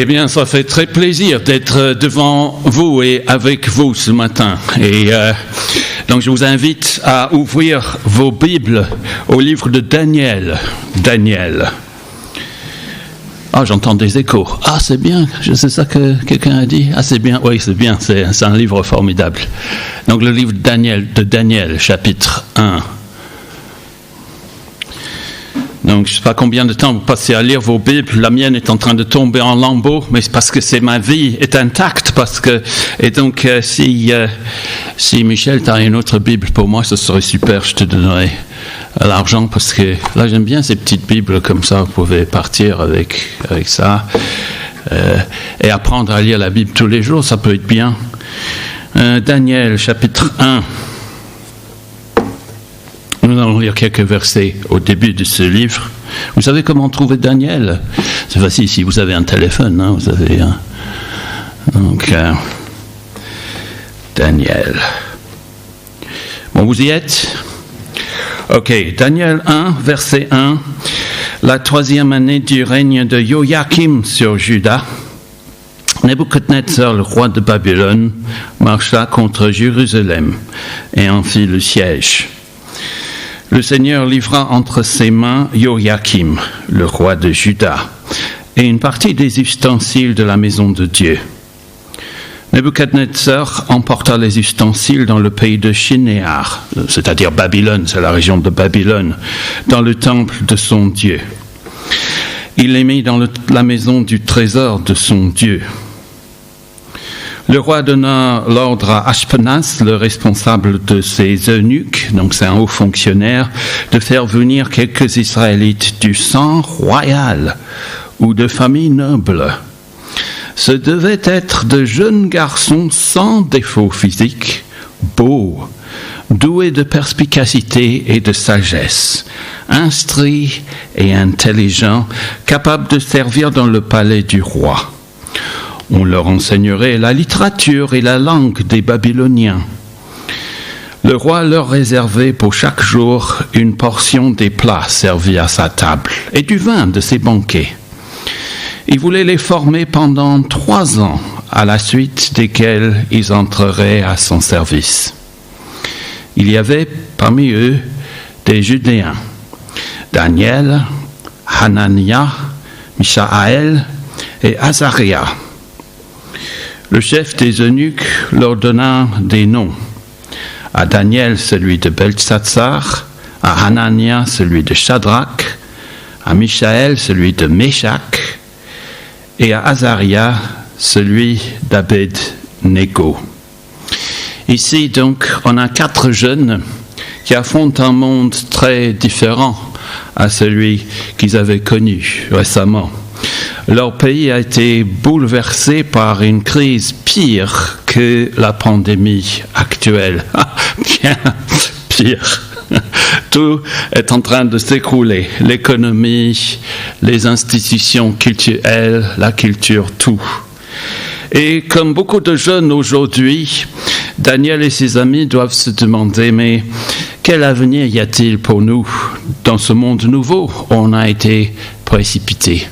Eh bien, ça fait très plaisir d'être devant vous et avec vous ce matin. Et donc, je vous invite à ouvrir vos Bibles au livre de Daniel. Daniel. Ah, j'entends des échos. Ah, c'est bien, c'est ça que quelqu'un a dit. Ah, c'est bien, oui, c'est bien, c'est un livre formidable. Donc, le livre de Daniel, chapitre 1. Donc, je ne sais pas combien de temps vous passez à lire vos Bibles. La mienne est en train de tomber en lambeaux, mais c'est parce que ma vie est intacte. Et donc, si Michel, tu as une autre Bible pour moi, ce serait super. Je te donnerai l'argent parce que là, j'aime bien ces petites Bibles comme ça. Vous pouvez partir avec ça et apprendre à lire la Bible tous les jours. Ça peut être bien. Daniel, chapitre 1. Nous allons lire quelques versets au début de ce livre. Vous savez comment trouver Daniel? C'est facile si vous avez un téléphone. Hein, vous avez un... Donc, Daniel. Bon, vous y êtes? Ok, Daniel 1, verset 1. La 3e année du règne de Joachim sur Juda, Nebuchadnezzar, le roi de Babylone, marcha contre Jérusalem et en fit le siège. Le Seigneur livra entre ses mains Joachim, le roi de Juda, et une partie des ustensiles de la maison de Dieu. Nebuchadnezzar emporta les ustensiles dans le pays de Shinéar, c'est-à-dire Babylone, c'est la région de Babylone, dans le temple de son Dieu. Il les mit dans la maison du trésor de son Dieu. Le roi donna l'ordre à Ashpenaz, le responsable de ses eunuques, donc c'est un haut fonctionnaire, de faire venir quelques Israélites du sang royal ou de famille noble. Ce devaient être de jeunes garçons sans défaut physique, beaux, doués de perspicacité et de sagesse, instruits et intelligents, capables de servir dans le palais du roi. On leur enseignerait la littérature et la langue des Babyloniens. Le roi leur réservait pour chaque jour une portion des plats servis à sa table et du vin de ses banquets. Il voulait les former pendant 3 ans, à la suite desquels ils entreraient à son service. Il y avait parmi eux des Judéens, Daniel, Hanania, Mishaël et Azaria. Le chef des eunuques leur donna des noms. À Daniel, celui de Beltsatsar, à Hanania, celui de Shadrach, à Mishaël, celui de Méshach, et à Azaria, celui d'Abed-Nego. Ici, donc, on a 4 jeunes qui affrontent un monde très différent à celui qu'ils avaient connu récemment. Leur pays a été bouleversé par une crise pire que la pandémie actuelle. Bien pire. Tout est en train de s'écrouler. L'économie, les institutions culturelles, la culture, tout. Et comme beaucoup de jeunes aujourd'hui, Daniel et ses amis doivent se demander, mais quel avenir y a-t-il pour nous dans ce monde nouveau où on a été précipités?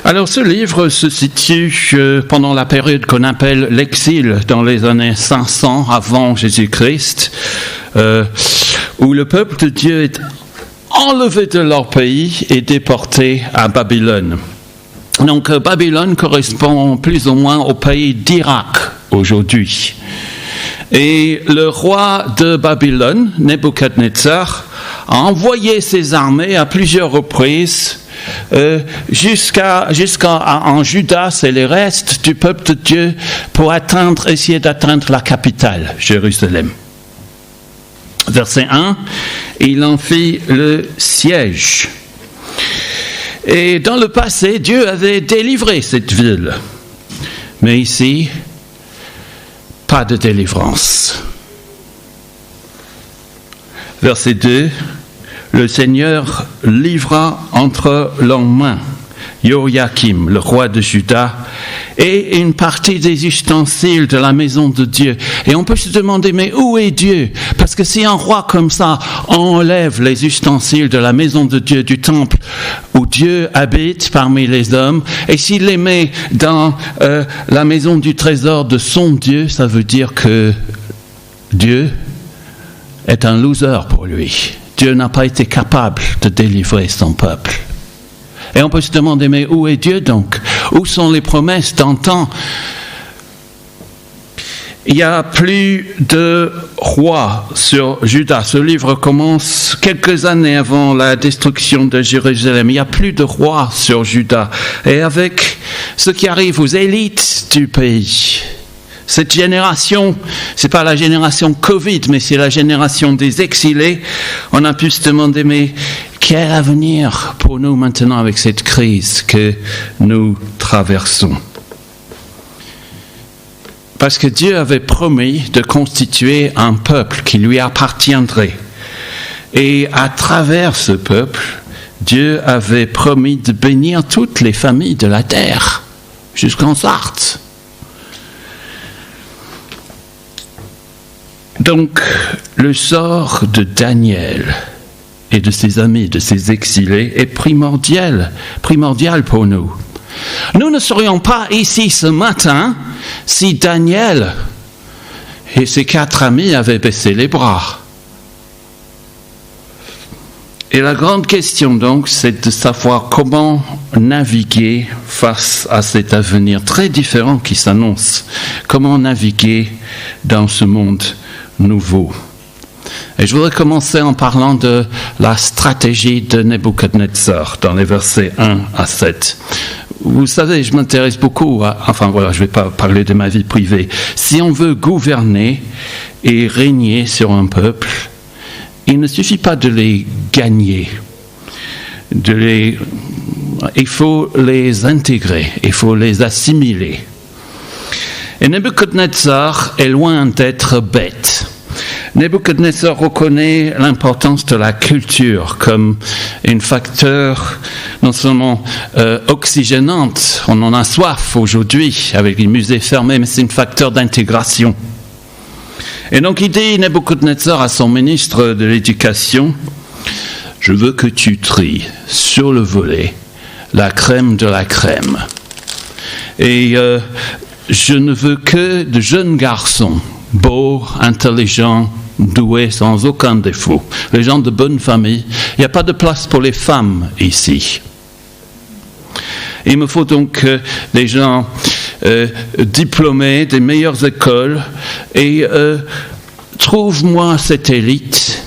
Alors, ce livre se situe pendant la période qu'on appelle l'exil, dans les années 500 avant Jésus-Christ, où le peuple de Dieu est enlevé de leur pays et déporté à Babylone. Donc, Babylone correspond plus ou moins au pays d'Irak aujourd'hui. Et le roi de Babylone, Nebuchadnezzar, a envoyé ses armées à plusieurs reprises jusqu'en Juda, c'est les restes du peuple de Dieu, pour essayer d'atteindre la capitale, Jérusalem. Verset 1, il en fit le siège. Et dans le passé, Dieu avait délivré cette ville. Mais ici, pas de délivrance. Verset 2, le Seigneur livra entre leurs mains Joachim, le roi de Juda, est une partie des ustensiles de la maison de Dieu. Et on peut se demander, mais où est Dieu? Parce que si un roi comme ça enlève les ustensiles de la maison de Dieu, du temple où Dieu habite parmi les hommes, et s'il les met dans la maison du trésor de son Dieu, ça veut dire que Dieu est un loser pour lui. Dieu n'a pas été capable de délivrer son peuple. Et on peut se demander, mais où est Dieu donc? Où sont les promesses d'antan? Il n'y a plus de roi sur Juda. Ce livre commence quelques années avant la destruction de Jérusalem. Il n'y a plus de roi sur Juda. Et avec ce qui arrive aux élites du pays, cette génération, c'est pas la génération Covid, mais c'est la génération des exilés, on a pu se demander, mais quel avenir pour nous maintenant avec cette crise que nous traversons? Parce que Dieu avait promis de constituer un peuple qui lui appartiendrait. Et à travers ce peuple, Dieu avait promis de bénir toutes les familles de la terre, jusqu'en Sarthe. Donc, le sort de Daniel et de ses amis, de ses exilés, est primordial pour nous. Nous ne serions pas ici ce matin si Daniel et ses 4 amis avaient baissé les bras. Et la grande question donc, c'est de savoir comment naviguer face à cet avenir très différent qui s'annonce. Comment naviguer dans ce monde nouveau. Et je voudrais commencer en parlant de la stratégie de Nebuchadnezzar dans les versets 1 à 7. Vous savez, je m'intéresse beaucoup je ne vais pas parler de ma vie privée. Si on veut gouverner et régner sur un peuple, il ne suffit pas de les gagner. Il faut les intégrer, il faut les assimiler. Et Nebuchadnezzar est loin d'être bête. Nebuchadnezzar reconnaît l'importance de la culture comme un facteur non seulement oxygénante, on en a soif aujourd'hui avec les musées fermés, mais c'est un facteur d'intégration. Et donc il dit, Nebuchadnezzar, à son ministre de l'Éducation, « Je veux que tu tries sur le volet la crème de la crème. Et je ne veux que de jeunes garçons, beaux, intelligents, doués, sans aucun défaut. Les gens de bonne famille. Il n'y a pas de place pour les femmes ici. Il me faut donc des gens diplômés des meilleures écoles et trouve-moi cette élite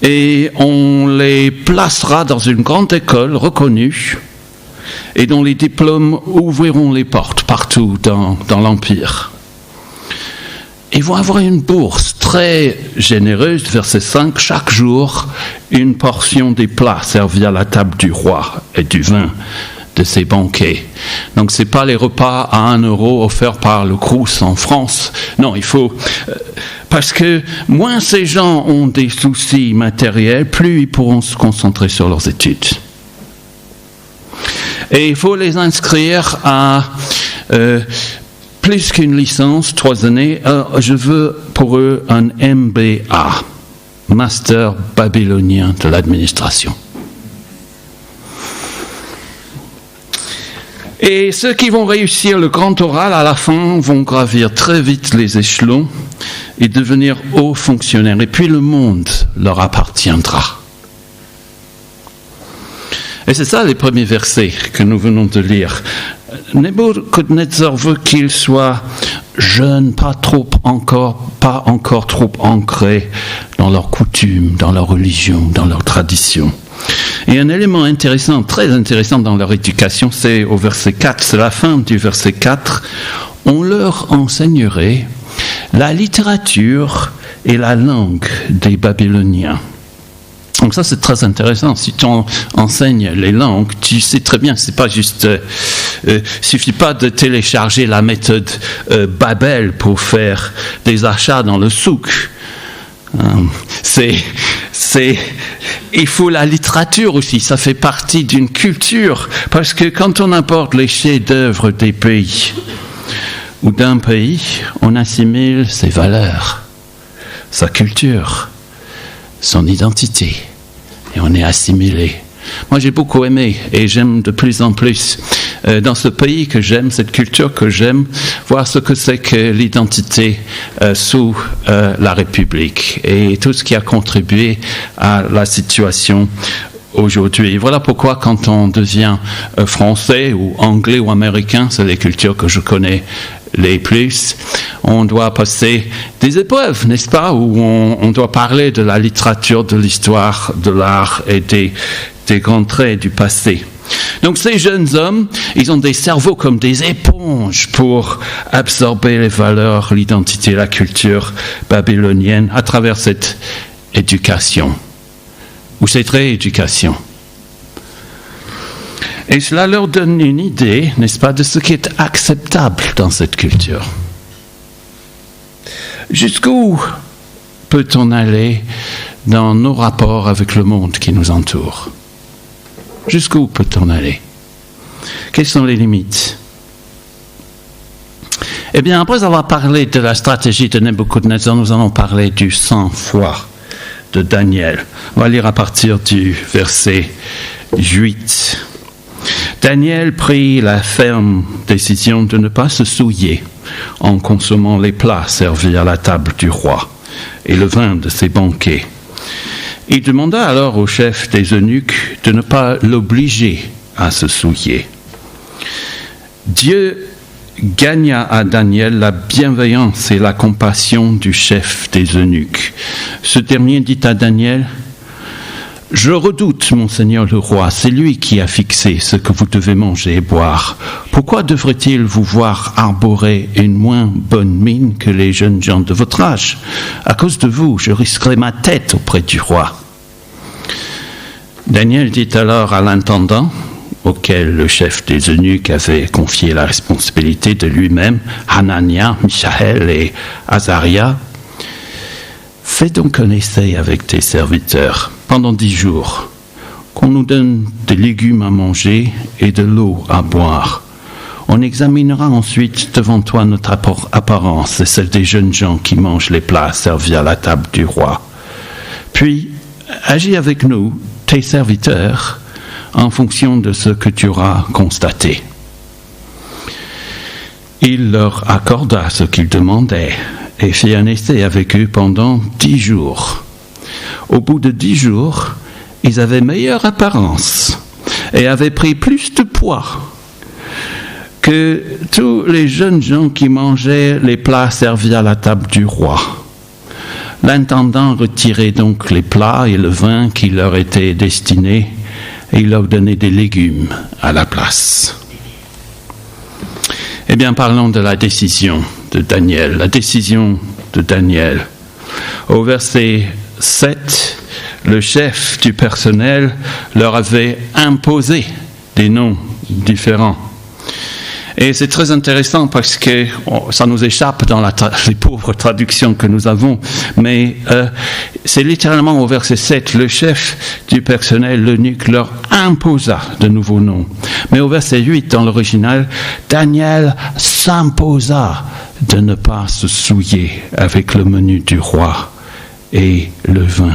et on les placera dans une grande école reconnue et dont les diplômes ouvriront les portes partout dans l'Empire. Ils vont avoir une bourse très généreuse, verset 5, chaque jour, une portion des plats servis à la table du roi et du vin de ses banquets. Donc ce n'est pas les repas à 1 euro offerts par le Crous en France. Non, il faut... parce que moins ces gens ont des soucis matériels, plus ils pourront se concentrer sur leurs études. Et il faut les inscrire à... plus qu'une licence, 3 années, je veux pour eux un MBA, Master babylonien de l'administration. Et ceux qui vont réussir le grand oral à la fin vont gravir très vite les échelons et devenir hauts fonctionnaires. Et puis le monde leur appartiendra. Et c'est ça les premiers versets que nous venons de lire. Nebuchadnezzar veut qu'ils soient jeunes, pas encore trop ancrés dans leurs coutumes, dans leur religion, dans leurs traditions. Et un élément intéressant, très intéressant dans leur éducation, c'est au verset 4, c'est la fin du verset 4, on leur enseignerait la littérature et la langue des Babyloniens. Donc ça c'est très intéressant. Si tu enseignes les langues, tu sais très bien, c'est pas juste, suffit pas de télécharger la méthode Babel pour faire des achats dans le souk. il faut la littérature aussi, ça fait partie d'une culture, parce que quand on apporte les chefs-d'œuvre des pays ou d'un pays, on assimile ses valeurs, sa culture, son identité, et on est assimilé. Moi, j'ai beaucoup aimé et j'aime de plus en plus dans ce pays que j'aime, cette culture que j'aime, voir ce que c'est que l'identité sous la République et tout ce qui a contribué à la situation aujourd'hui. Et voilà pourquoi quand on devient français ou anglais ou américain, c'est les cultures que je connais les plus, on doit passer des épreuves, n'est-ce pas, où on doit parler de la littérature, de l'histoire, de l'art et des grands traits du passé. Donc ces jeunes hommes, ils ont des cerveaux comme des éponges pour absorber les valeurs, l'identité, la culture babylonienne à travers cette éducation, ou cette rééducation. Et cela leur donne une idée, n'est-ce pas, de ce qui est acceptable dans cette culture. Jusqu'où peut-on aller dans nos rapports avec le monde qui nous entoure ? Jusqu'où peut-on aller ? Quelles sont les limites ? Eh bien, après avoir parlé de la stratégie de Nebuchadnezzar, nous allons parler du sang-froid de Daniel. On va lire à partir du verset 8. Daniel prit la ferme décision de ne pas se souiller en consommant les plats servis à la table du roi et le vin de ses banquets. Il demanda alors au chef des eunuques de ne pas l'obliger à se souiller. Dieu gagna à Daniel la bienveillance et la compassion du chef des eunuques. Ce dernier dit à Daniel: « Je redoute, mon Seigneur le roi, c'est lui qui a fixé ce que vous devez manger et boire. Pourquoi devrait-il vous voir arborer une moins bonne mine que les jeunes gens de votre âge ? À cause de vous, je risquerai ma tête auprès du roi. » Daniel dit alors à l'intendant, auquel le chef des eunuques avait confié la responsabilité de lui-même, Hanania, Michaël et Azaria: « Fais donc un essai avec tes serviteurs pendant 10 jours, qu'on nous donne des légumes à manger et de l'eau à boire. On examinera ensuite devant toi notre apparence et celle des jeunes gens qui mangent les plats servis à la table du roi. Puis, agis avec nous, tes serviteurs, en fonction de ce que tu auras constaté. » Il leur accorda ce qu'ils demandaient et fit un essai avec eux pendant 10 jours. Au bout de 10 jours, ils avaient meilleure apparence et avaient pris plus de poids que tous les jeunes gens qui mangeaient les plats servis à la table du roi. L'intendant retirait donc les plats et le vin qui leur étaient destinés et il leur donnait des légumes à la place. Eh bien, parlons de la décision de Daniel. La décision de Daniel. Au verset 7, le chef du personnel leur avait imposé des noms différents. Et c'est très intéressant parce que ça nous échappe dans les pauvres traductions que nous avons, mais c'est littéralement au verset 7, le chef du personnel, l'eunuque, leur imposa de nouveaux noms. Mais au verset 8, dans l'original, Daniel s'imposa de ne pas se souiller avec le menu du roi et le vin.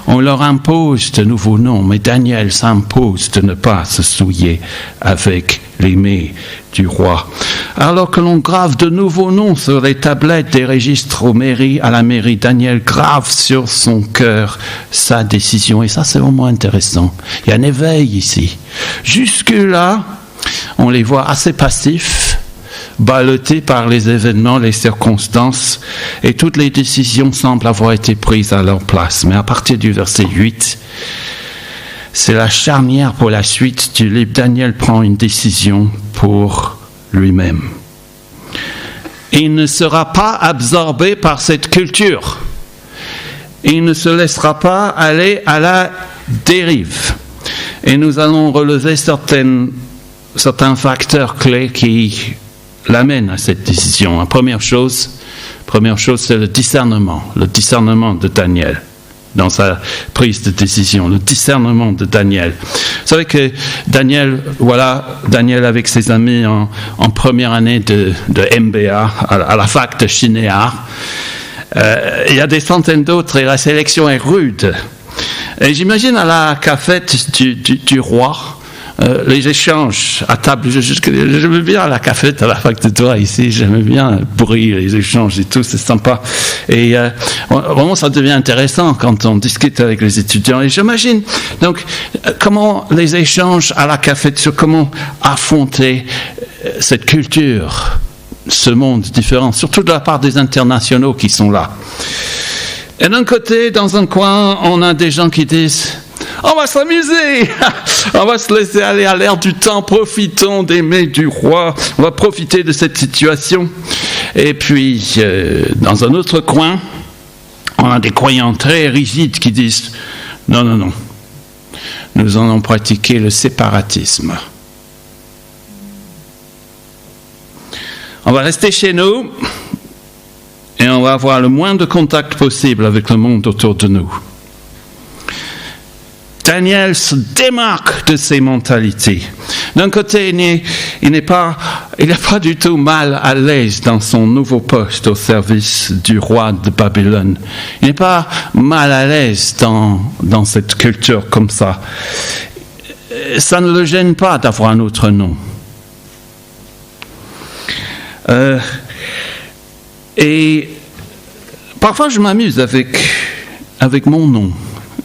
On leur impose de nouveaux noms, mais Daniel s'impose de ne pas se souiller avec les mets du roi. Alors que l'on grave de nouveaux noms sur les tablettes des registres à la mairie, Daniel grave sur son cœur sa décision. Et ça, c'est vraiment intéressant. Il y a un éveil ici. Jusque-là, on les voit assez passifs, ballottés par les événements, les circonstances, et toutes les décisions semblent avoir été prises à leur place. Mais à partir du verset 8, c'est la charnière pour la suite du livre. Daniel prend une décision pour lui-même. Il ne sera pas absorbé par cette culture. Il ne se laissera pas aller à la dérive. Et nous allons relever certains facteurs clés qui l'amènent à cette décision. La première chose, c'est le discernement de Daniel. dans sa prise de décision, le discernement de Daniel. Vous savez que Daniel avec ses amis en première année de MBA à la fac de Shinéar. Il y a des centaines d'autres et la sélection est rude. Et j'imagine à la cafette du roi, les échanges à table. J'aime bien la cafette à la fac de droit ici, j'aime bien le bruit, les échanges et tout, c'est sympa. Et vraiment, ça devient intéressant quand on discute avec les étudiants. Et j'imagine donc comment les échanges à la cafette sur comment affronter cette culture, ce monde différent, surtout de la part des internationaux qui sont là. Et d'un côté, dans un coin, on a des gens qui disent « On va s'amuser, on va se laisser aller à l'air du temps, profitons des mets du roi, on va profiter de cette situation. » Et puis, dans un autre coin, on a des croyants très rigides qui disent « Non, non, non, nous allons pratiquer le séparatisme. On va rester chez nous et on va avoir le moins de contact possible avec le monde autour de nous. » Daniel se démarque de ces mentalités. D'un côté, il n'est pas du tout mal à l'aise dans son nouveau poste au service du roi de Babylone. Il n'est pas mal à l'aise dans cette culture comme ça. Ça ne le gêne pas d'avoir un autre nom. Et parfois, je m'amuse avec mon nom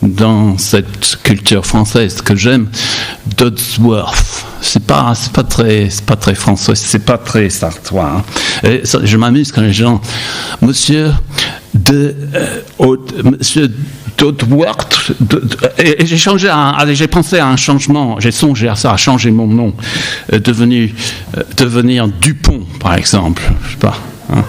dans cette culture française que j'aime, Dodsworth. C'est pas très français, c'est pas très sartois. Hein. Et ça, je m'amuse quand les gens, Monsieur Dodsworth, et j'ai pensé à un changement, j'ai songé à ça, à changer mon nom, devenir Dupont, par exemple. Je sais pas. Hein.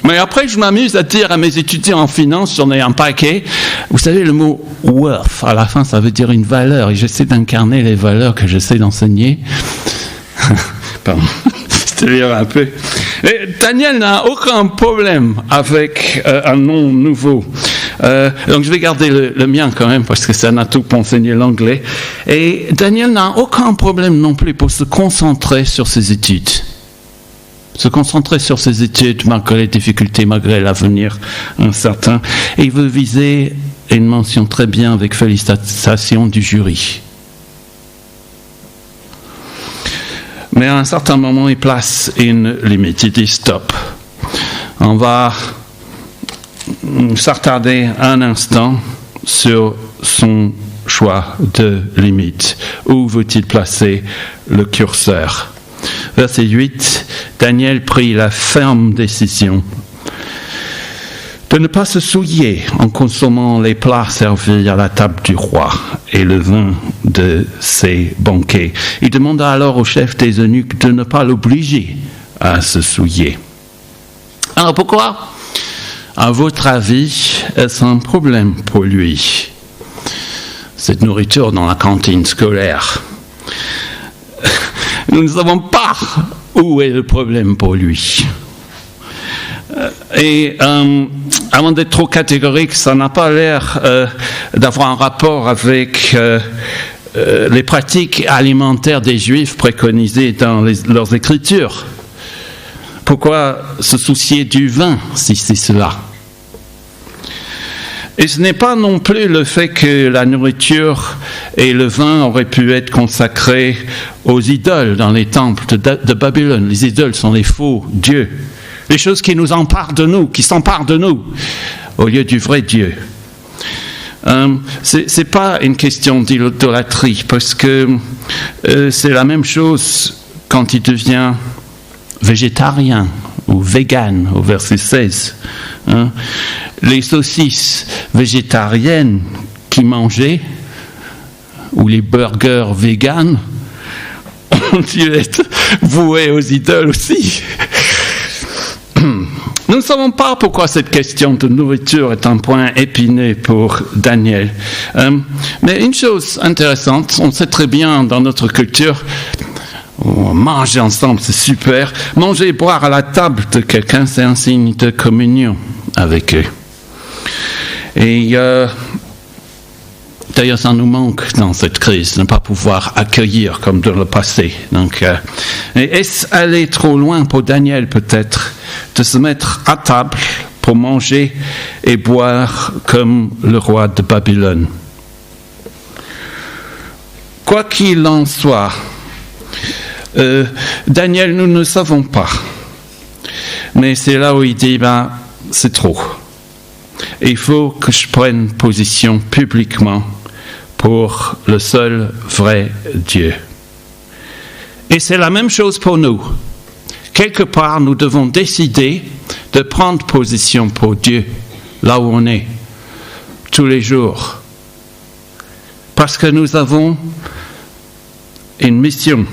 Mais après, je m'amuse à dire à mes étudiants en finance, j'en ai un paquet, vous savez, le mot « worth », à la fin, ça veut dire une valeur, et j'essaie d'incarner les valeurs que j'essaie d'enseigner. Pardon, c'est-à-dire un peu. Et Daniel n'a aucun problème avec un nom nouveau. Donc je vais garder le mien quand même, parce que c'est un atout pour enseigner l'anglais. Et Daniel n'a aucun problème non plus pour se concentrer sur ses études. Se concentrer sur ses études malgré les difficultés, malgré l'avenir incertain. Et il veut viser une mention très bien avec félicitations du jury. Mais à un certain moment, il place une limite. Il dit stop. On va s'attarder un instant sur son choix de limite. Où veut-il placer le curseur ? Verset 8, Daniel prit la ferme décision de ne pas se souiller en consommant les plats servis à la table du roi et le vin de ses banquets. Il demanda alors au chef des eunuques de ne pas l'obliger à se souiller. Alors pourquoi, à votre avis, est-ce un problème pour lui, cette nourriture dans la cantine scolaire? Nous ne savons pas où est le problème pour lui. Et avant d'être trop catégorique, ça n'a pas l'air d'avoir un rapport avec les pratiques alimentaires des Juifs préconisées dans leurs Écritures. Pourquoi se soucier du vin si c'est cela ? Et ce n'est pas non plus le fait que la nourriture et le vin auraient pu être consacrés aux idoles dans les temples de Babylone. Les idoles sont les faux dieux, les choses qui nous emparent de nous, qui s'emparent de nous, au lieu du vrai Dieu. C'est pas une question d'idolâtrie, parce que c'est la même chose quand il devient végétarien ou vegan, au verset 16. Les saucisses végétariennes qu'il mangeait, ou les burgers véganes, ont dû être voués aux idoles aussi. Nous ne savons pas pourquoi cette question de nourriture est un point épineux pour Daniel. Mais une chose intéressante, on sait très bien dans notre culture, manger ensemble, c'est super. Manger et boire à la table de quelqu'un, c'est un signe de communion avec eux. Et d'ailleurs, ça nous manque dans cette crise, de ne pas pouvoir accueillir comme dans le passé. Donc, est-ce aller trop loin pour Daniel peut-être, de se mettre à table pour manger et boire comme le roi de Babylone? Quoi qu'il en soit, Daniel, nous ne savons pas. Mais c'est là où il dit, c'est trop. Il faut que je prenne position publiquement pour le seul vrai Dieu. Et c'est la même chose pour nous. Quelque part, nous devons décider de prendre position pour Dieu, là où on est, tous les jours. Parce que nous avons une mission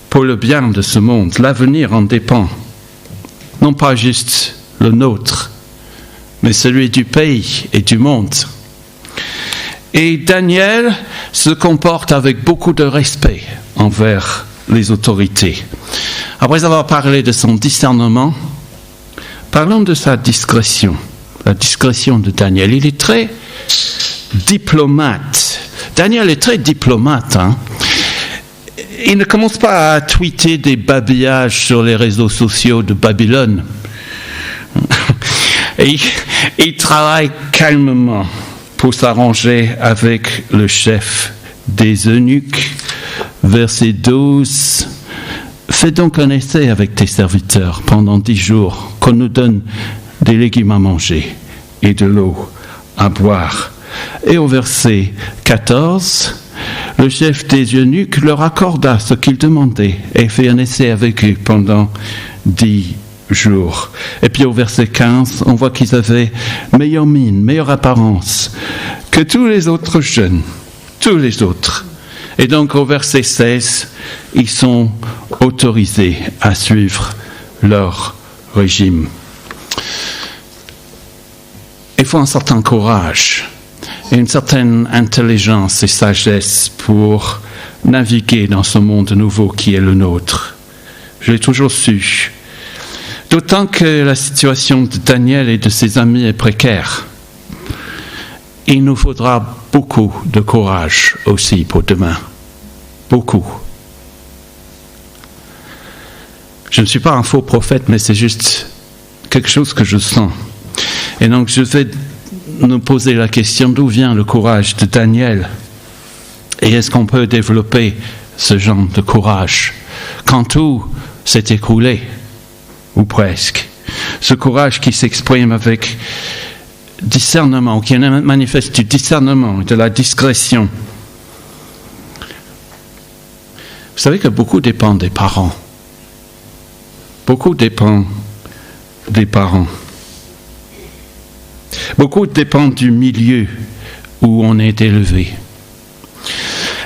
pour le bien de ce monde. L'avenir en dépend. Non pas juste le nôtre, mais celui du pays et du monde. Et Daniel se comporte avec beaucoup de respect envers les autorités. Après avoir parlé de son discernement, parlons de sa discrétion, la discrétion de Daniel. Il est très diplomate. Daniel est très diplomate. Il ne commence pas à tweeter des babillages sur les réseaux sociaux de Babylone. Et il travaille calmement pour s'arranger avec le chef des eunuques. Verset 12. Fais donc un essai avec tes serviteurs pendant 10 jours, qu'on nous donne des légumes à manger et de l'eau à boire. Et au verset 14, le chef des eunuques leur accorda ce qu'ils demandaient et fit un essai avec eux pendant 10 jours. Et puis au verset 15, on voit qu'ils avaient meilleure mine, meilleure apparence que tous les autres jeunes, tous les autres. Et donc au verset 16, ils sont autorisés à suivre leur régime. Il faut un certain courage et une certaine intelligence et sagesse pour naviguer dans ce monde nouveau qui est le nôtre. Je l'ai toujours su. D'autant que la situation de Daniel et de ses amis est précaire. Il nous faudra beaucoup de courage aussi pour demain. Beaucoup. Je ne suis pas un faux prophète, mais c'est juste quelque chose que je sens. Et donc je vais nous poser la question, d'où vient le courage de Daniel? Et est-ce qu'on peut développer ce genre de courage quand tout s'est écroulé, ou presque? Ce courage qui s'exprime avec discernement, qui manifeste du discernement, de la discrétion. Vous savez que beaucoup dépend des parents. Beaucoup dépend des parents. Beaucoup dépend du milieu où on est élevé.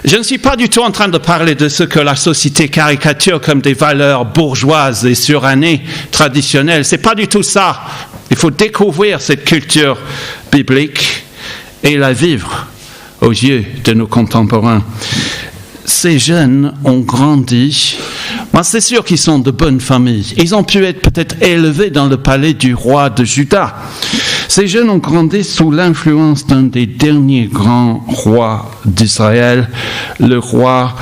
Je ne suis pas du tout en train de parler de ce que la société caricature comme des valeurs bourgeoises et surannées traditionnelles. C'est pas du tout ça. Il faut découvrir cette culture biblique et la vivre aux yeux de nos contemporains. Ces jeunes ont grandi. C'est sûr qu'ils sont de bonnes familles. Ils ont pu être peut-être élevés dans le palais du roi de Juda. Ces jeunes ont grandi sous l'influence d'un des derniers grands rois d'Israël, le roi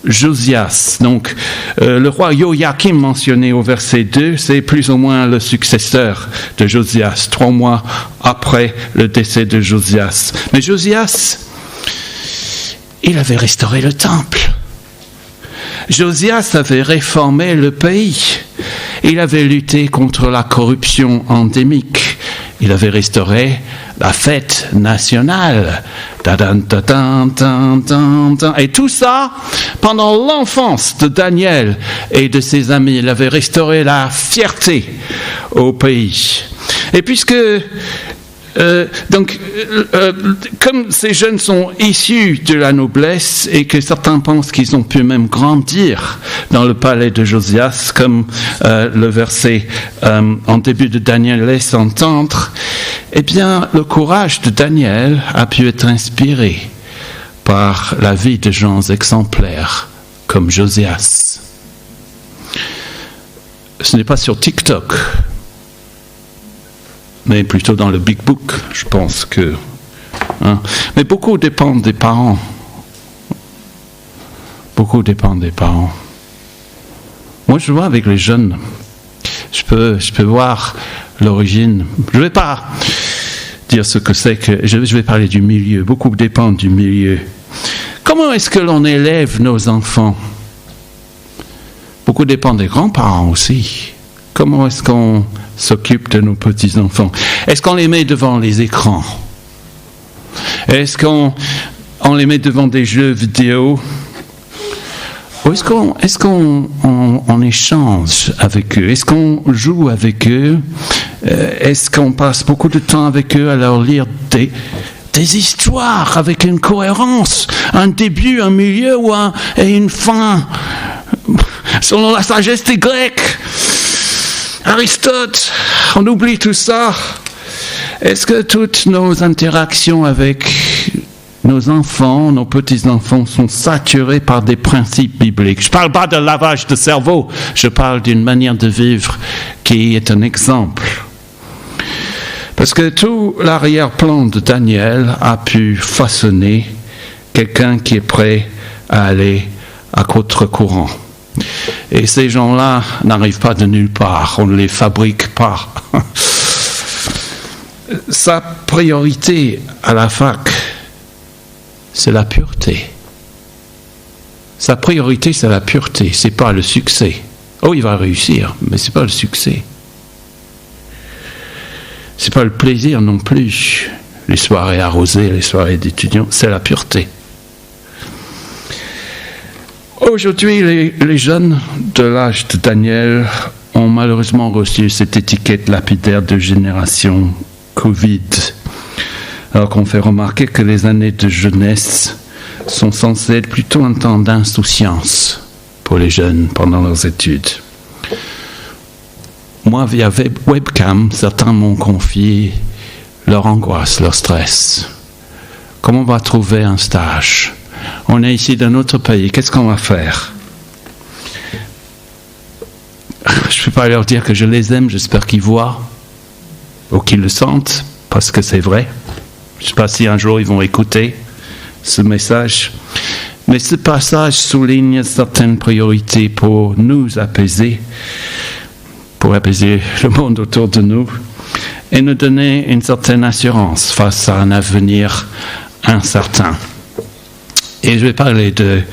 Josias. Donc, le roi Joachim mentionné au verset 2, c'est plus ou moins le successeur de Josias, 3 mois après le décès de Josias. Mais Josias, il avait restauré le temple. Josias avait réformé le pays. Il avait lutté contre la corruption endémique. Il avait restauré la fête nationale. Et tout ça, pendant l'enfance de Daniel et de ses amis, il avait restauré la fierté au pays. Et puisque comme ces jeunes sont issus de la noblesse et que certains pensent qu'ils ont pu même grandir dans le palais de Josias, comme le verset en début de Daniel laisse entendre, eh bien, le courage de Daniel a pu être inspiré par la vie de gens exemplaires comme Josias. Ce n'est pas sur TikTok. mais plutôt dans le Big Book, je pense que. Mais beaucoup dépendent des parents. Beaucoup dépendent des parents. Moi, je vois avec les jeunes, je peux voir l'origine. Je ne vais pas dire ce que c'est que. Je vais parler du milieu. Beaucoup dépendent du milieu. Comment est-ce que l'on élève nos enfants? Beaucoup dépendent des grands-parents aussi. Comment est-ce qu'on s'occupe de nos petits-enfants? Est-ce qu'on les met devant les écrans? Est-ce qu'on les met devant des jeux vidéo? Ou est-ce qu'on échange avec eux? Est-ce qu'on joue avec eux? Est-ce qu'on passe beaucoup de temps avec eux à leur lire des histoires avec une cohérence, un début, un milieu et une fin, selon la sagesse des Grecs, Aristote? On oublie tout ça. Est-ce que toutes nos interactions avec nos enfants, nos petits-enfants sont saturés par des principes bibliques? Je ne parle pas de lavage de cerveau, je parle d'une manière de vivre qui est un exemple. Parce que tout l'arrière-plan de Daniel a pu façonner quelqu'un qui est prêt à aller à contre-courant. Et ces gens-là n'arrivent pas de nulle part, on ne les fabrique pas. Sa priorité à la fac, c'est la pureté. Sa priorité, c'est la pureté, c'est pas le succès. Oh, il va réussir, mais c'est pas le succès. C'est pas le plaisir non plus. Les soirées arrosées, les soirées d'étudiants, c'est la pureté. Aujourd'hui, les jeunes de l'âge de Daniel ont malheureusement reçu cette étiquette lapidaire de génération Covid, alors qu'on fait remarquer que les années de jeunesse sont censées être plutôt un temps d'insouciance pour les jeunes pendant leurs études. Moi, via webcam, certains m'ont confié leur angoisse, leur stress. Comment on va trouver un stage? On est ici d'un autre pays, qu'est-ce qu'on va faire? Je ne peux pas leur dire que je les aime, j'espère qu'ils voient ou qu'ils le sentent, parce que c'est vrai. Je ne sais pas si un jour ils vont écouter ce message. Mais ce passage souligne certaines priorités pour nous apaiser, pour apaiser le monde autour de nous et nous donner une certaine assurance face à un avenir incertain. Et je vais parler de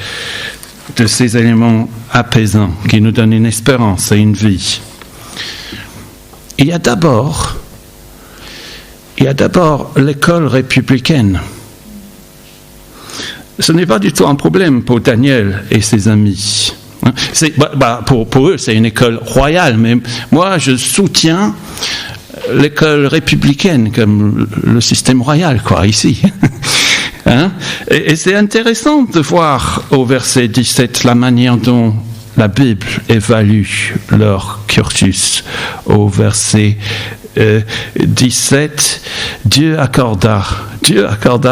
ces éléments apaisants qui nous donnent une espérance et une vie. Il y a d'abord l'école républicaine. Ce n'est pas du tout un problème pour Daniel et ses amis. Pour eux, c'est une école royale, mais moi, je soutiens l'école républicaine comme le système royal, ici. Et c'est intéressant de voir au verset 17 la manière dont la Bible évalue leur cursus. Au verset 17, Dieu accorda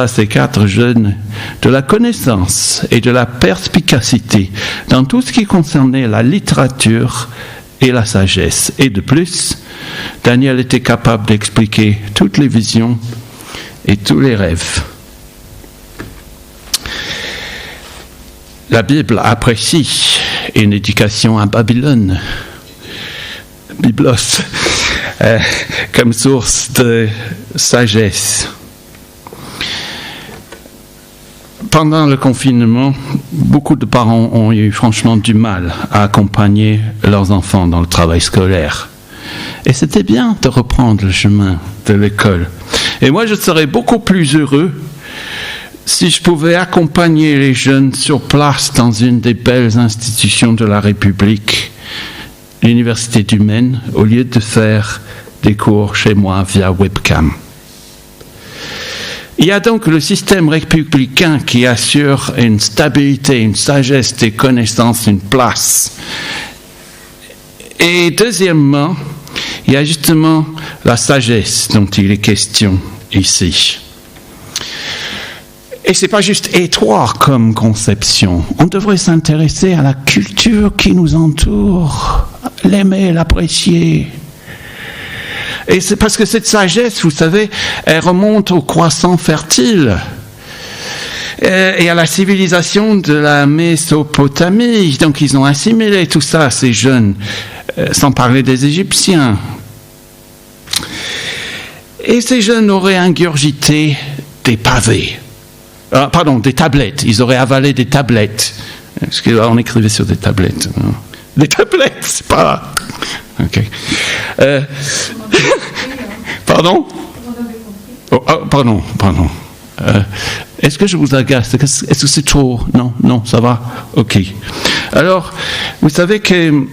à ces 4 jeunes de la connaissance et de la perspicacité dans tout ce qui concernait la littérature et la sagesse. Et de plus, Daniel était capable d'expliquer toutes les visions et tous les rêves. La Bible apprécie une éducation à Babylone, Biblos, comme source de sagesse. Pendant le confinement, beaucoup de parents ont eu franchement du mal à accompagner leurs enfants dans le travail scolaire. Et c'était bien de reprendre le chemin de l'école. Et moi, je serais beaucoup plus heureux si je pouvais accompagner les jeunes sur place dans une des belles institutions de la République, l'Université du Maine, au lieu de faire des cours chez moi via webcam. Il y a donc le système républicain qui assure une stabilité, une sagesse des connaissances, une place. Et deuxièmement, il y a justement la sagesse dont il est question ici. Et c'est pas juste étroit comme conception. On devrait s'intéresser à la culture qui nous entoure, l'aimer, l'apprécier. Et c'est parce que cette sagesse, vous savez, elle remonte au croissant fertile et à la civilisation de la Mésopotamie. Donc ils ont assimilé tout ça, ces jeunes, sans parler des Égyptiens. Et ces jeunes auraient ingurgité des pavés. Des tablettes. Ils auraient avalé des tablettes. Parce qu'on écrivait sur des tablettes. Des tablettes, c'est pas... Ok. Pardon? Pardon. Est-ce que je vous agace? Est-ce que c'est trop? Non, ça va? Ok. Alors, vous savez que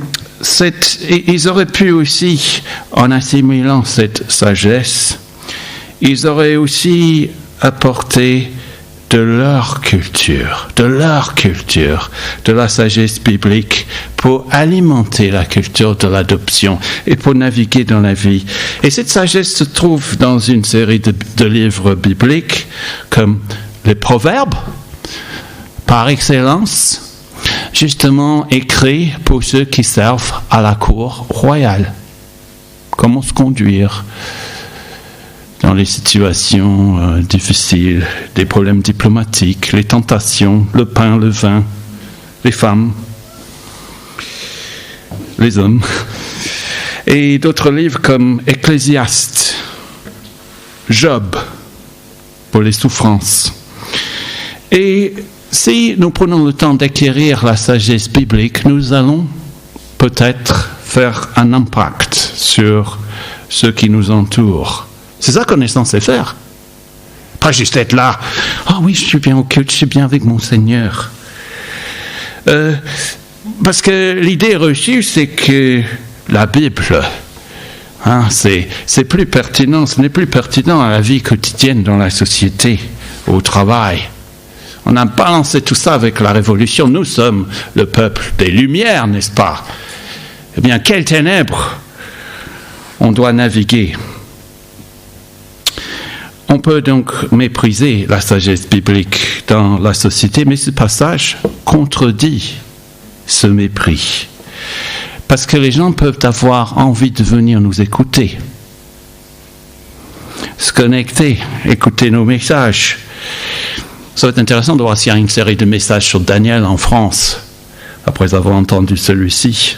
ils auraient pu aussi, en assimilant cette sagesse, ils auraient aussi apporté de leur culture, de la sagesse biblique pour alimenter la culture de l'adoption et pour naviguer dans la vie. Et cette sagesse se trouve dans une série de livres bibliques comme les Proverbes, par excellence, justement écrits pour ceux qui servent à la cour royale. Comment se conduire dans les situations difficiles, des problèmes diplomatiques, les tentations, le pain, le vin, les femmes, les hommes. Et d'autres livres comme Ecclésiaste, Job, pour les souffrances. Et si nous prenons le temps d'acquérir la sagesse biblique, nous allons peut-être faire un impact sur ceux qui nous entourent. C'est ça qu'on est censé faire. Pas juste être là. Ah oui, je suis bien au culte, je suis bien avec mon Seigneur. Parce que l'idée reçue, c'est que la Bible, c'est plus pertinent, ce n'est plus pertinent à la vie quotidienne dans la société, au travail. On a balancé tout ça avec la Révolution. Nous sommes le peuple des Lumières, n'est-ce pas? Eh bien, quelles ténèbres on doit naviguer. On peut donc mépriser la sagesse biblique dans la société, mais ce passage contredit ce mépris. Parce que les gens peuvent avoir envie de venir nous écouter, se connecter, écouter nos messages. Ça va être intéressant de voir s'il y a une série de messages sur Daniel en France, après avoir entendu celui-ci.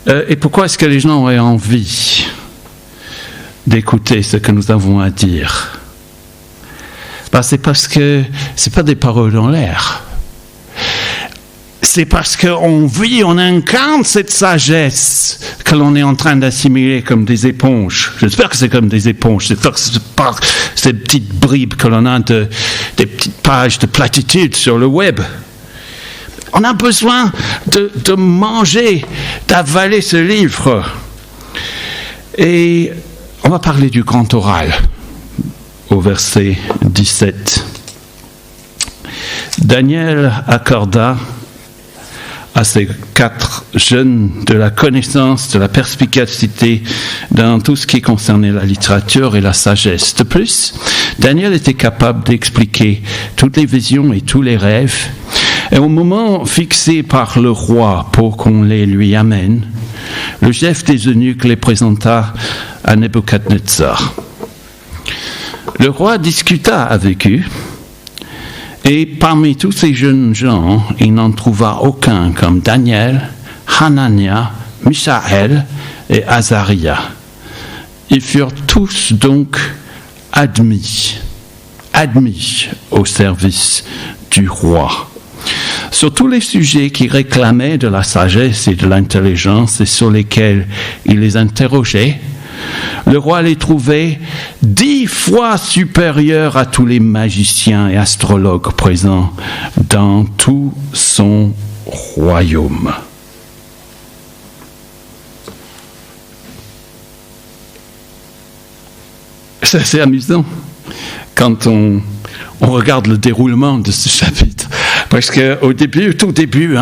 Et pourquoi est-ce que les gens auraient envie d'écouter ce que nous avons à dire? C'est parce que ce n'est pas des paroles en l'air. C'est parce qu'on vit, on incarne cette sagesse que l'on est en train d'assimiler comme des éponges. J'espère que c'est comme des éponges. J'espère que ce n'est pas ces petites bribes que l'on a des petites pages de platitudes sur le web. On a besoin de manger, d'avaler ce livre. Et on va parler du grand oral au verset 17. Daniel accorda à ces 4 jeunes de la connaissance, de la perspicacité dans tout ce qui concernait la littérature et la sagesse. De plus, Daniel était capable d'expliquer toutes les visions et tous les rêves. Et au moment fixé par le roi pour qu'on les lui amène, le chef des eunuques les présenta à Nebuchadnezzar. Le roi discuta avec eux, et parmi tous ces jeunes gens, il n'en trouva aucun comme Daniel, Hanania, Misaël et Azaria. Ils furent tous donc admis au service du roi. Sur tous les sujets qui réclamaient de la sagesse et de l'intelligence et sur lesquels il les interrogeait, le roi les trouvait 10 fois supérieurs à tous les magiciens et astrologues présents dans tout son royaume. C'est assez amusant quand on regarde le déroulement de ce chapitre. Parce qu'au début, tout début,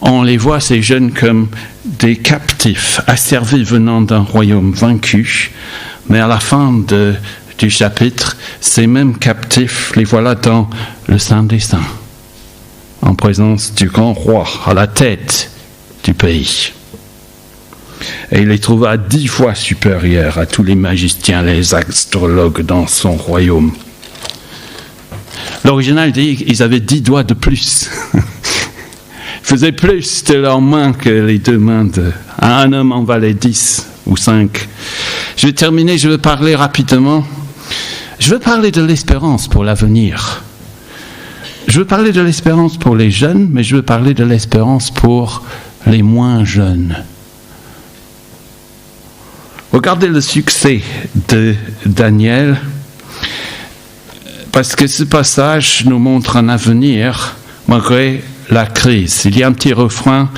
on les voit, ces jeunes, comme des captifs, asservis venant d'un royaume vaincu. Mais à la fin du chapitre, ces mêmes captifs, les voilà dans le Saint des Saints, en présence du grand roi, à la tête du pays. et il les trouva 10 fois supérieurs à tous les magiciens, les astrologues dans son royaume. L'original dit qu'ils avaient 10 doigts de plus. Ils faisaient plus de leurs mains que les 2 mains un homme en valait 10 ou 5. Je vais terminer, je veux parler rapidement. Je veux parler de l'espérance pour l'avenir. Je veux parler de l'espérance pour les jeunes, mais je veux parler de l'espérance pour les moins jeunes. Regardez le succès de Daniel, parce que ce passage nous montre un avenir malgré la crise. Il y a un petit refrain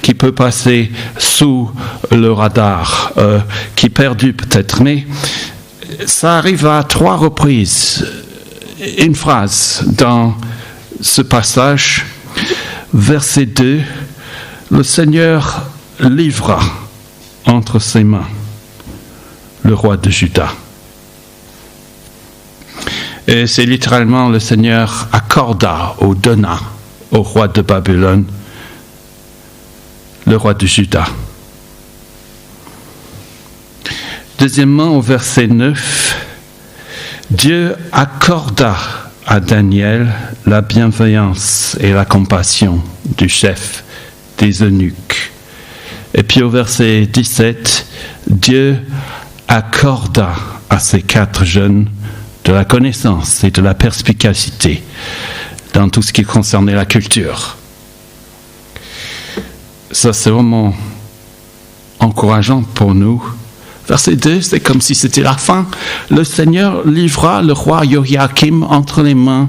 qui peut passer sous le radar, qui est perdu peut-être, mais ça arrive à 3 reprises. Une phrase dans ce passage, verset 2, le Seigneur livra entre ses mains le roi de Juda. Et c'est littéralement le Seigneur accorda ou donna au roi de Babylone le roi de Juda. Deuxièmement, au verset 9, Dieu accorda à Daniel la bienveillance et la compassion du chef des eunuques. Et puis au verset 17, Dieu accorda à ces 4 jeunes de la connaissance et de la perspicacité dans tout ce qui concernait la culture. Ça, c'est vraiment encourageant pour nous. Verset 2, c'est comme si c'était la fin. Le Seigneur livra le roi Joachim entre les mains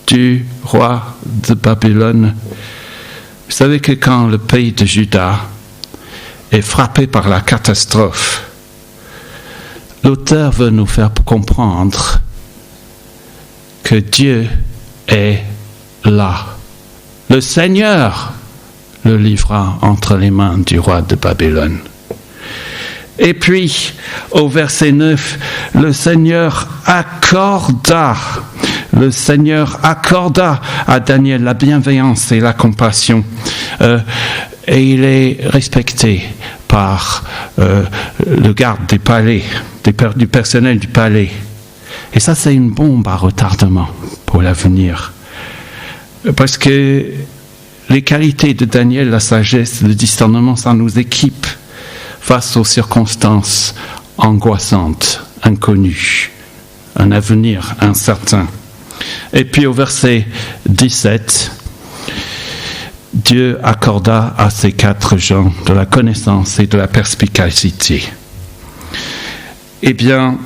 du roi de Babylone. Vous savez que quand le pays de Juda est frappé par la catastrophe, l'auteur veut nous faire comprendre que Dieu est là. Le Seigneur le livra entre les mains du roi de Babylone. Et puis, au verset 9, le Seigneur accorda à Daniel la bienveillance et la compassion. Et il est respecté par le garde des palais, du personnel du palais. Et ça, c'est une bombe à retardement pour l'avenir. Parce que les qualités de Daniel, la sagesse, le discernement, ça nous équipe face aux circonstances angoissantes, inconnues, un avenir incertain. Et puis au verset 17, Dieu accorda à ces 4 gens de la connaissance et de la perspicacité. Eh bien,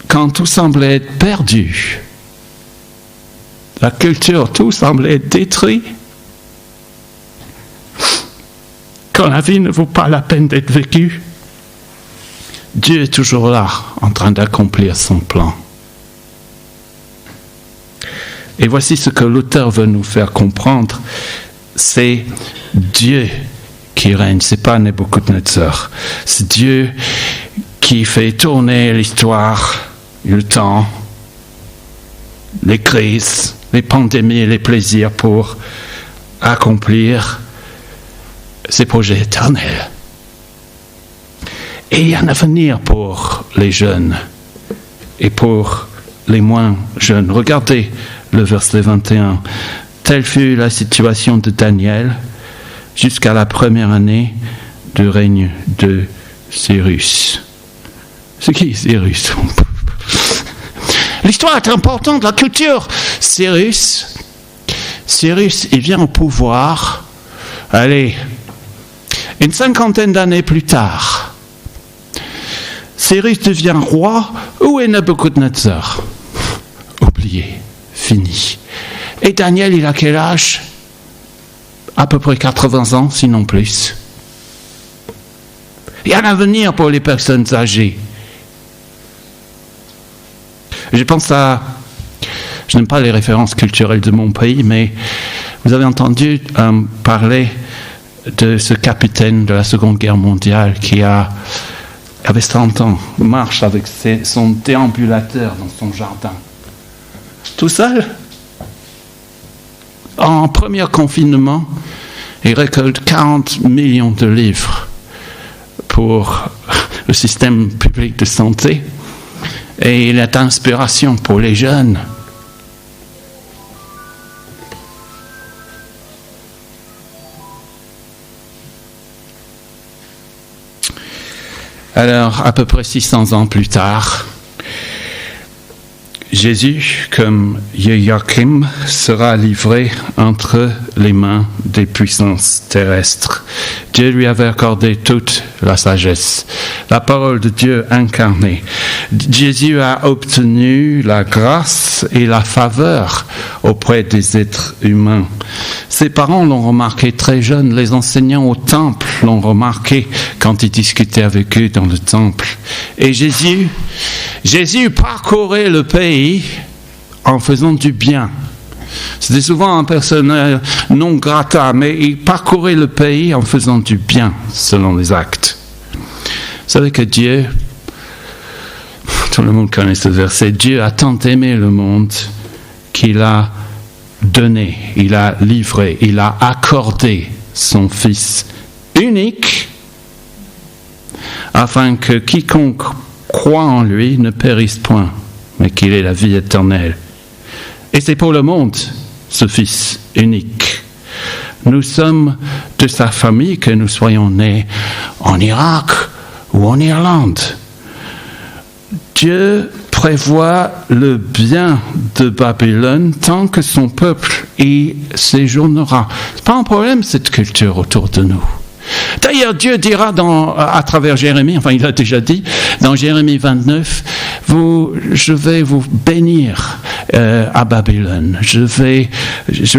quand tout semblait être perdu, la culture, tout semblait être détruit, quand la vie ne vaut pas la peine d'être vécue, Dieu est toujours là, en train d'accomplir son plan. Et voici ce que l'auteur veut nous faire comprendre, c'est Dieu qui règne, c'est pas Nebuchadnezzar. C'est Dieu qui fait tourner l'histoire, le temps, les crises, les pandémies et les plaisirs pour accomplir ses projets éternels. Et il y a un avenir pour les jeunes et pour les moins jeunes. Regardez le verset 21. Telle fut la situation de Daniel jusqu'à la première année du règne de Cyrus. C'est qui Cyrus? L'histoire est importante, la culture. Cyrus, il vient au pouvoir, allez, une 50aine d'années plus tard. Cyrus devient roi. Où est Nebuchadnezzar? Oublié, fini. Et Daniel, il a quel âge? À peu près 80 ans, sinon plus. Il y a un avenir pour les personnes âgées. Je n'aime pas les références culturelles de mon pays, mais vous avez entendu parler de ce capitaine de la Seconde Guerre mondiale qui avait 100 ans, marche avec son déambulateur dans son jardin. Tout seul. En premier confinement, il récolte 40 millions de livres pour le système public de santé et il est d'inspiration pour les jeunes. Alors, à peu près 600 ans plus tard, Jésus, comme Joachim, sera livré entre les mains des puissances terrestres. Dieu lui avait accordé toute la sagesse, la parole de Dieu incarnée. Jésus a obtenu la grâce et la faveur auprès des êtres humains. Ses parents l'ont remarqué très jeune, les enseignants au temple l'ont remarqué quand ils discutaient avec eux dans le temple. Et Jésus parcourait le pays en faisant du bien. C'était souvent un personnage non grata, mais il parcourait le pays en faisant du bien, selon les actes. Vous savez que Dieu, tout le monde connaît ce verset, Dieu a tant aimé le monde qu'il a donné, il a livré, il a accordé son Fils unique, afin que quiconque croit en lui ne périsse point, mais qu'il ait la vie éternelle. Et c'est pour le monde, ce Fils unique. Nous sommes de sa famille, que nous soyons nés en Irak ou en Irlande. Dieu prévoit le bien de Babylone tant que son peuple y séjournera. Ce n'est pas un problème, cette culture autour de nous. D'ailleurs, Dieu dira à travers Jérémie, enfin il a déjà dit, dans Jérémie 29, je vais vous bénir à Babylone. Je vais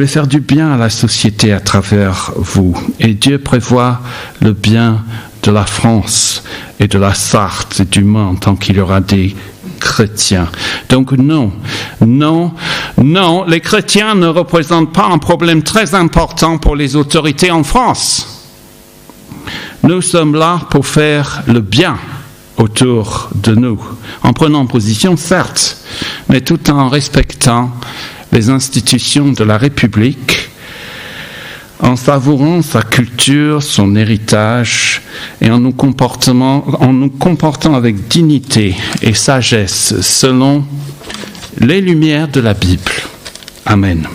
faire du bien à la société à travers vous. Et Dieu prévoit le bien de la France et de la Sarthe et du monde tant qu'il y aura des chrétiens. Donc non, les chrétiens ne représentent pas un problème très important pour les autorités en France. Nous sommes là pour faire le bien autour de nous, en prenant position, certes, mais tout en respectant les institutions de la République, en savourant sa culture, son héritage, et en nous comportant avec dignité et sagesse selon les lumières de la Bible. Amen.